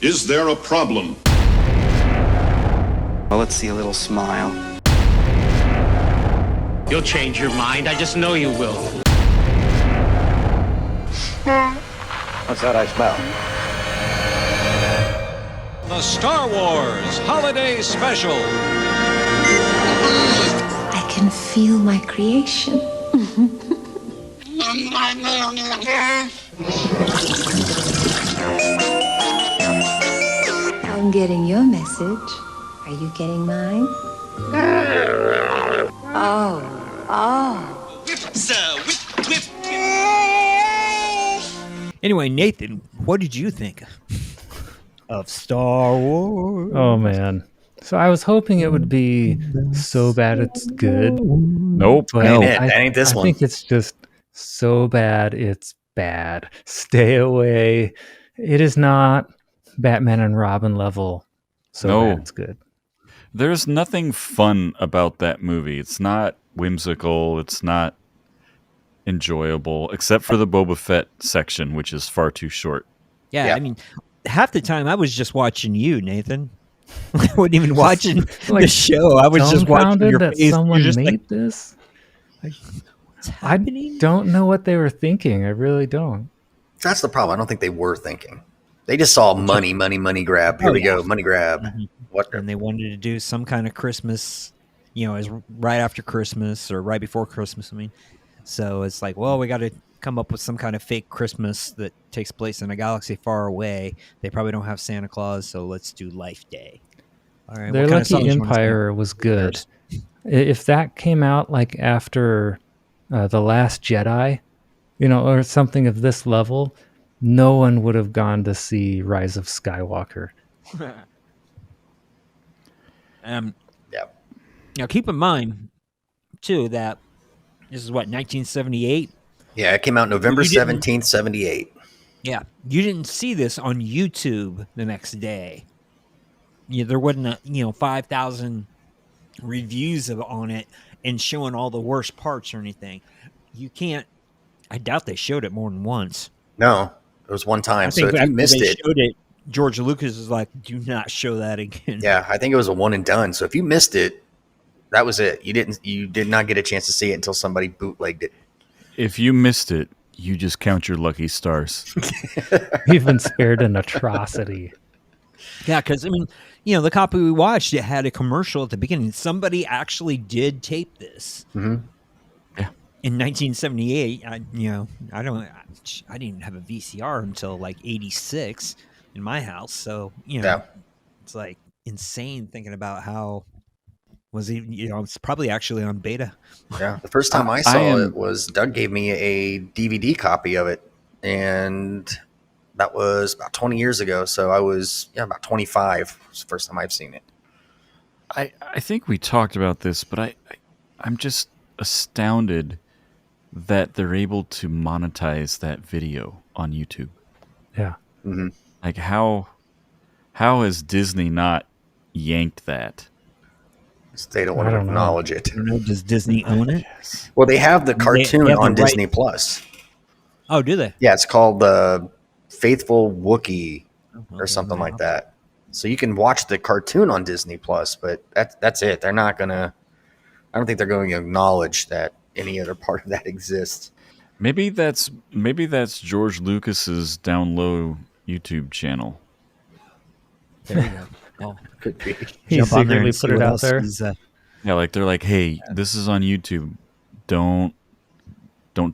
Is there a problem? Well, let's see a little smile. You'll change your mind. I just know you will. What's that I smell? The Star Wars Holiday Special. I can feel my creation. I'm getting your message. Are you getting mine? Oh. Anyway, Nathan, what did you think of Star Wars? Oh man. So I was hoping it would be so bad it's good. Nope. But That ain't this I one. think it's just so bad it's bad. Stay away. It is not Batman and Robin level. So No. bad it's good. There's nothing fun about that movie. It's not whimsical. It's not enjoyable, except for the Boba Fett section, which is far too short. Yeah, Yeah. I mean, half the time I was just watching you, Nathan. I wasn't even watching the show. I was just watching Dumbfounded your that face. someone You're just made like, this. what's I happening? don't know what they were thinking. I really don't. That's the problem. I don't think they were thinking. They just saw money grab. Here we go, money grab. What? And they wanted to do some kind of Christmas, as right after Christmas or right before Christmas. I mean, so it's like, well, we got to come up with some kind of fake Christmas that takes place in a galaxy far away. They probably don't have Santa Claus, so let's do Life Day. All right, Their what kind of Lucky songs you wanna sing? Empire was good. If that came out like after The Last Jedi, or something of this level, no one would have gone to see Rise of Skywalker. Yeah. Now, keep in mind, too, that this is what, 1978? Yeah, it came out November You didn't- 17th, 78. Yeah, you didn't see this on YouTube the next day. There wasn't 5,000 reviews on it and showing all the worst parts or anything. You can't. I doubt they showed it more than once. No, it was one time. So if you after missed they it, showed it, George Lucas is like, "Do not show that again." yeah, I think it was a one and done. So if you missed it, that was it. You did not get a chance to see it until somebody bootlegged it. If you missed it, you just count your lucky stars. You've been spared an atrocity. Yeah, because the copy we watched, it had a commercial at the beginning. Somebody actually did tape this. Mhm. Yeah. In 1978, I didn't even have a VCR until like 86 in my house. So, Yeah. it's like insane thinking about how was he, it's probably actually on beta. Yeah, the first time I saw am- it was Doug gave me a DVD copy of it, and that was about 20 years ago. So I was about 25. It was the first time I've seen it. I think we talked about this, but I'm just astounded that they're able to monetize that video on YouTube. Yeah. Like how has Disney not yanked that? They don't want I to don't know. acknowledge it. I don't know, does Disney own it? Well, they have the cartoon they have the on right- Disney Plus. Oh, do they? Yeah, it's called the Faithful Wookiee or Okay, something wow. like that. So you can watch the cartoon on Disney Plus, but that's it. They're not gonna. I don't think they're going to acknowledge that any other part of that exists. Maybe that's George Lucas's down low YouTube channel. There you go. Well, Could be. He jump on there secretly and see put it what out else there. he's, Yeah, like they're like, hey, this is on YouTube. Don't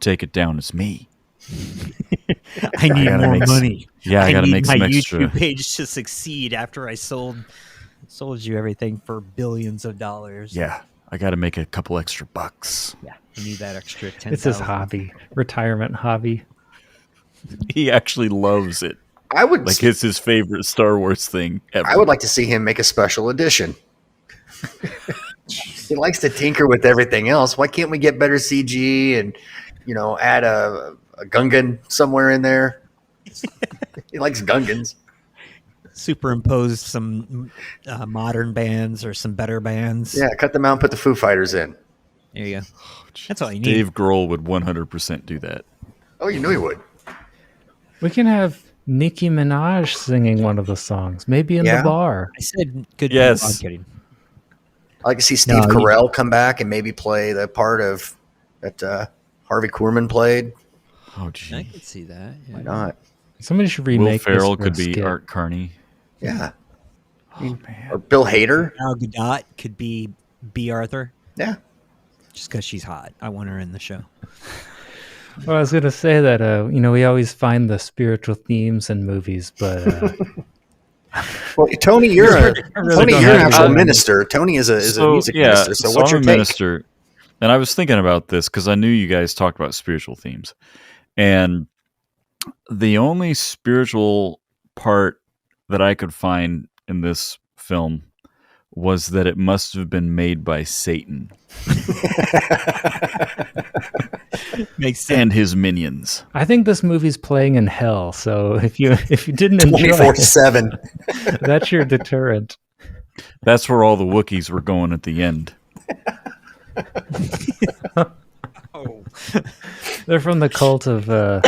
take it down. It's me. I need gotta more make some- money. Yeah, I gotta need make my some extra. YouTube page to succeed after I sold you everything for billions of dollars. Yeah, I got to make a couple extra bucks. Yeah. I need that extra 10,000. It's his hobby, retirement hobby. He actually loves it. I would. Like it's his favorite Star Wars thing ever. I would like to see him make a special edition. He likes to tinker with everything else. Why can't we get better CG and add a Gungan somewhere in there? He likes Gungans. Superimpose some modern bands or some better bands. Yeah, cut them out and put the Foo Fighters in. There you go. That's all you need. Dave Grohl would 100% do that. Oh, you knew he would. We can have Nicki Minaj singing one of the songs, maybe in the Yeah. bar. I said good. Yes. I'm kidding. I like to see Steve No, Carell come back and maybe play the part of that Harvey Korman played. Oh, I gee. could see that. Yeah. Why not? Somebody should Will remake Ferrell this for a could be skit. Art Carney. Yeah. Oh, man. Or Bill Hader. Gal Gadot could be B. Arthur, Yeah. just because she's hot. I want her in the show. Well, I was going to say that we always find the spiritual themes in movies, but Well, Tony, you're really an don't actual have to- minister. Tony is a music minister. So what's I'm your a take? minister, and I was thinking about this because I knew you guys talked about spiritual themes, and the only spiritual part that I could find in this film was that it must have been made by Satan Makes sense. and his minions. I think this movie's playing in hell. So if you didn't enjoy it, 24/7. that's your deterrent. That's where all the Wookiees were going at the end. Oh, They're from the cult of the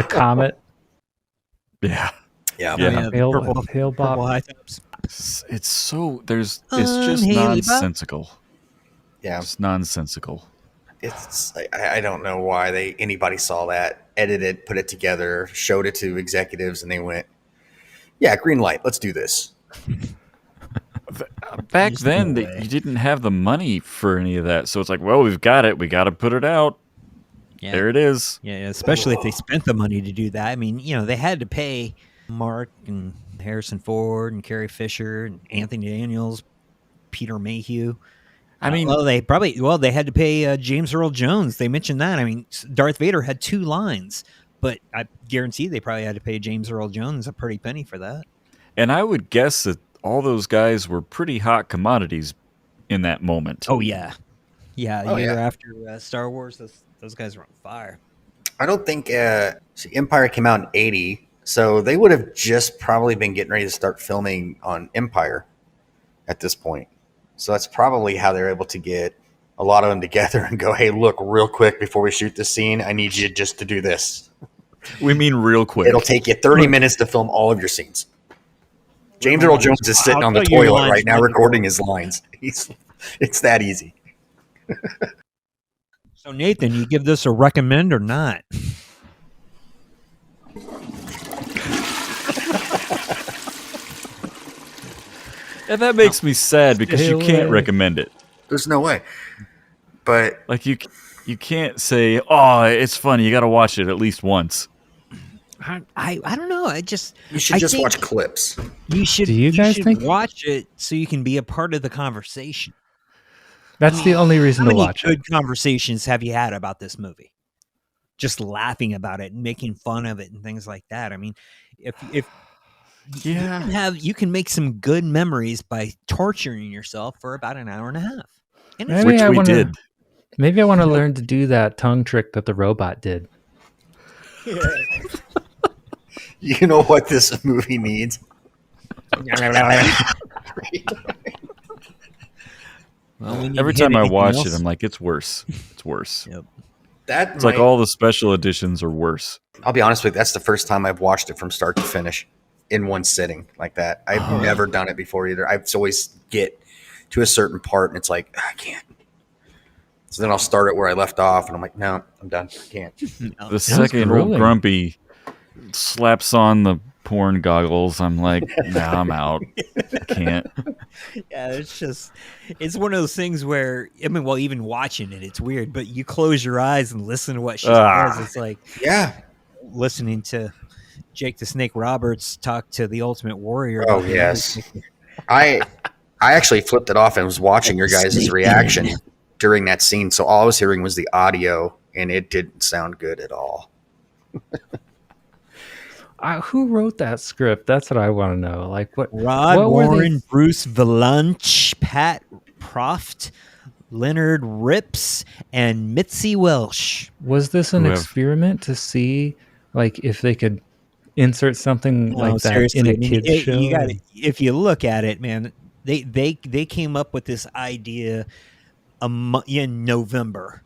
comet. Yeah, Yeah. yeah. Hail, purple, Hail Bob. purple high tops. It's so it's just Haley Bob. nonsensical. Yeah. It's nonsensical. It's I don't know why anybody saw that, edited, put it together, showed it to executives, and they went, "Yeah, green light. Let's do this." Back There's then, no way. you didn't have the money for any of that, so it's like, well, we've got it. We got to put it out. Yeah. There it is. Yeah, especially if they spent the money to do that. I mean, they had to pay Mark and Harrison Ford and Carrie Fisher and Anthony Daniels, Peter Mayhew. I mean, they had to pay James Earl Jones. They mentioned that. I mean, Darth Vader had 2 lines, but I guarantee they probably had to pay James Earl Jones a pretty penny for that. and I would guess that all those guys were pretty hot commodities in that moment. Oh yeah, yeah. Oh, Year yeah. after Star Wars, those guys were on fire. I don't think Empire came out in '80, so they would have just probably been getting ready to start filming on Empire at this point. So that's probably how they're able to get a lot of them together and go, "Hey, look, real quick before we shoot this scene, I need you just to do this. We mean real quick. It'll take you 30 minutes to film all of your scenes." James Earl Jones is sitting I'll on the tell you your toilet lines right now right recording his lines. It's that easy. So Nathan, you give this a recommend or not? And that makes me sad because you Stay can't away. recommend it. There's no way. But Like you can't say, "Oh, it's funny. You got to watch it at least once." I don't know. you should I just think watch clips. You should. Do you guys should think- watch it so you can be a part of the conversation? That's the only reason How to many watch good it. conversations have you had about this movie? Just laughing about it and making fun of it and things like that. I mean, if Yeah. you can make some good memories by torturing yourself for about an hour and a half. And it's Maybe Which I we wanna- did. Maybe I want to learn to do that tongue trick that the robot did. You know what this movie needs? well, we need Every to hit time I anything watch else. it, I'm like, it's worse. It's worse. Yep. It's like all the special editions are worse. I'll be honest with you, that's the first time I've watched it from start to finish in one sitting like that. I've never done it before either. I've always get to a certain part and it's like, I can't. So then I'll start it where I left off and I'm like, no, I'm done. I can't. The second old grueling. Grumpy slaps on the porn goggles, I'm like, nah, I'm out. I can't. Yeah, it's one of those things where, I mean, well, even watching it, it's weird, but you close your eyes and listen to what she says. It's like Yeah. listening to Jake the Snake Roberts talk to the Ultimate Warrior. Oh, about the yes. movie. I actually flipped it off and was watching your guys' reaction during that scene. So all I was hearing was the audio and it didn't sound good at all. Who wrote that script? That's what I want to know. Like what? Rod what were they- Warren, Bruce Valanche, Pat Proft, Leonard Rips, and Mitzi Welsh. Was this an Whoever. experiment to see, like, if they could insert something like that in a kids show? You got if you look at it, man, they came up with this idea in November.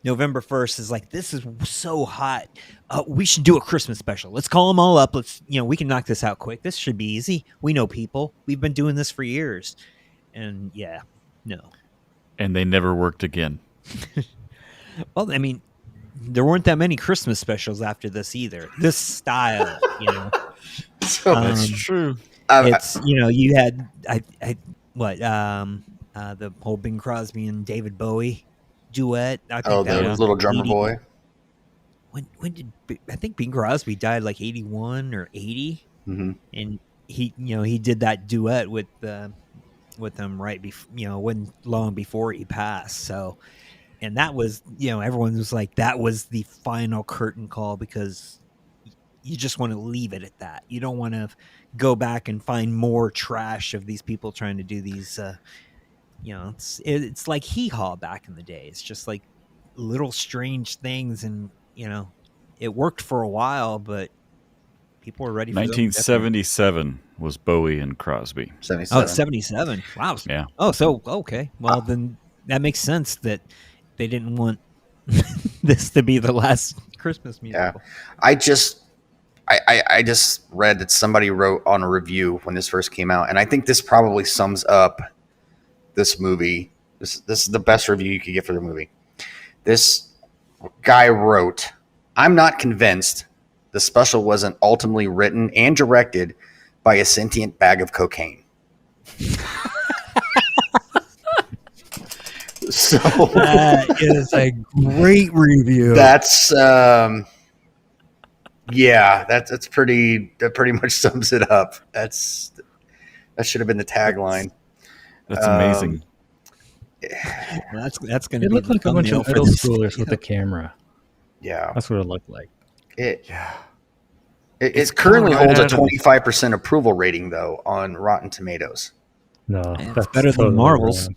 November 1st is like, this is so hot. We should do a Christmas special. Let's call them all up. We can knock this out quick. This should be easy. We know people. We've been doing this for years. And yeah, no. And they never worked again. Well, I mean, there weren't that many Christmas specials after this either. This style, So That's true. it's, you had, the whole Bing Crosby and David Bowie duet. I think that the was little drummer 80 boy. When did I think Bing Crosby died like 81 or 80, and he did that duet with them right before when long before he passed. So, and that was everyone was like that was the final curtain call because you just want to leave it at that. You don't want to go back and find more trash of these people trying to do these. It's like Hee Haw back in the day. It's just like little strange things, and it worked for a while, but people were ready for 1977 was Bowie and Crosby. 77. Oh, it's 77. Wow. Yeah. Oh, so okay. Well, then that makes sense that they didn't want this to be the last Christmas musical. I just read that somebody wrote on a review when this first came out, and I think this probably sums up this movie. This is the best review you could get for the movie. This guy wrote, "I'm not convinced the special wasn't ultimately written and directed by a sentient bag of cocaine." So That is a great review. that's that's pretty. That pretty much sums it up. That should have been the tagline. That's amazing. That's going to It be looked the like a bunch thumbnail of for middle this schoolers with video. a camera. Yeah, That's what it looked like. it It's currently coming right holds a out of it. 25% approval rating though on Rotten Tomatoes. No, It's that's better than totally Marvel's. wrong.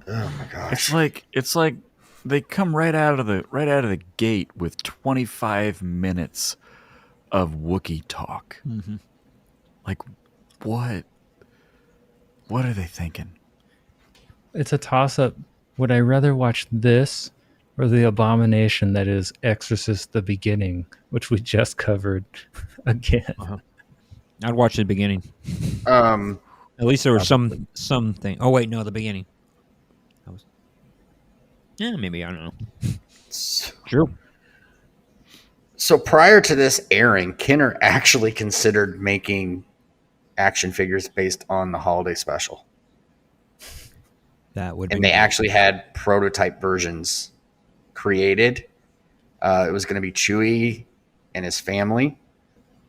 Oh my gosh! It's like they come right out of the gate with 25 minutes of Wookiee talk. Mm-hmm. Like, what? What are they thinking? It's a toss-up. Would I rather watch this or the abomination that is Exorcist: The Beginning, which we just covered again? I'd watch the beginning. At least there was something. Oh wait, no, the beginning. Maybe I don't know. True. So prior to this airing, Kenner actually considered making action figures based on the holiday special, That would be. and they actually had prototype versions created. It was going to be Chewie and his family,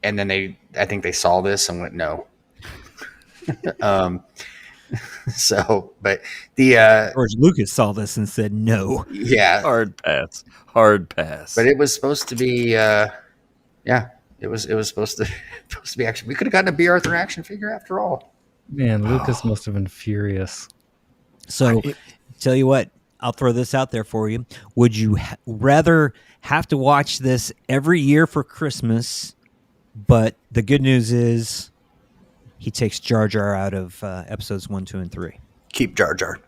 and then I think they saw this and went no. But the George Lucas saw this and said no. yeah, Hard pass. but it was supposed to be it was supposed to be action. We could have gotten a B. Arthur action figure after all. Man, Lucas must have been furious. So, tell you what, I'll throw this out there for you. Would you rather have to watch this every year for Christmas? But the good news is, he takes Jar Jar out of episodes 1, 2, and 3. Keep Jar Jar.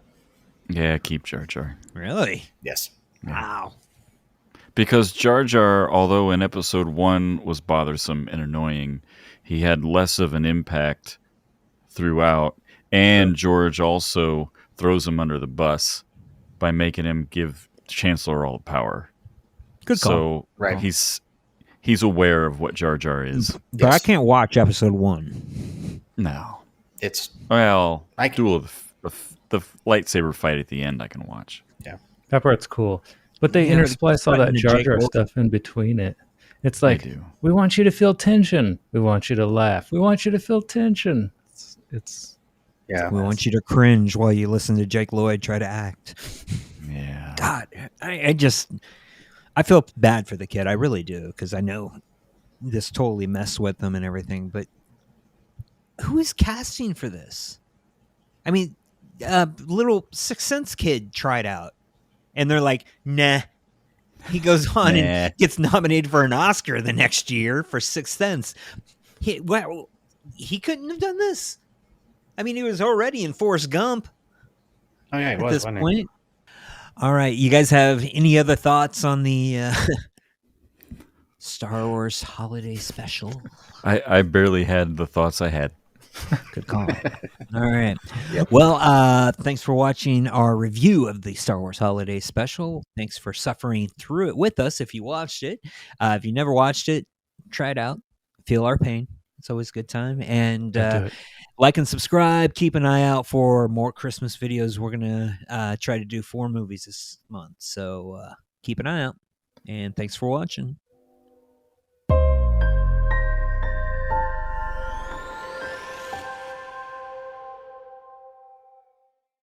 Yeah, keep Jar Jar. Really? Yes. Wow. Because Jar Jar, although in episode 1 was bothersome and annoying, he had less of an impact throughout. And George also throws him under the bus by making him give Chancellor all the power. Good call. So Right. he's aware of what Jar Jar is. But I can't watch episode 1. No. It's Well, I can- duel of the lightsaber fight at the end I can watch. That part's cool. But they Yeah, but intersplice all cutting that to Jar Jake Jar Wolf. stuff in between it. It's like, do. we want you to feel tension. We want you to laugh. We want you to feel tension. It's yeah. We want you to cringe while you listen to Jake Lloyd try to act. Yeah. God, I feel bad for the kid. I really do, because I know this totally messed with them and everything. But who is casting for this? I mean, little Sixth Sense kid tried out, and they're like, nah. He goes on Nah. and gets nominated for an Oscar the next year for Sixth Sense. He couldn't have done this. I mean, he was already in Forrest Gump Oh yeah, he at was, this wasn't he? point. All right, you guys have any other thoughts on the Star Wars holiday special? I barely had the thoughts I had. Good call. All right. Well, thanks for watching our review of the Star Wars Holiday Special. Thanks for suffering through it with us if you watched it. If you never watched it, try it out. Feel our pain. It's always a good time. And Do it. like and subscribe. Keep an eye out for more Christmas videos. We're going to try to do 4 movies this month. So keep an eye out. And thanks for watching.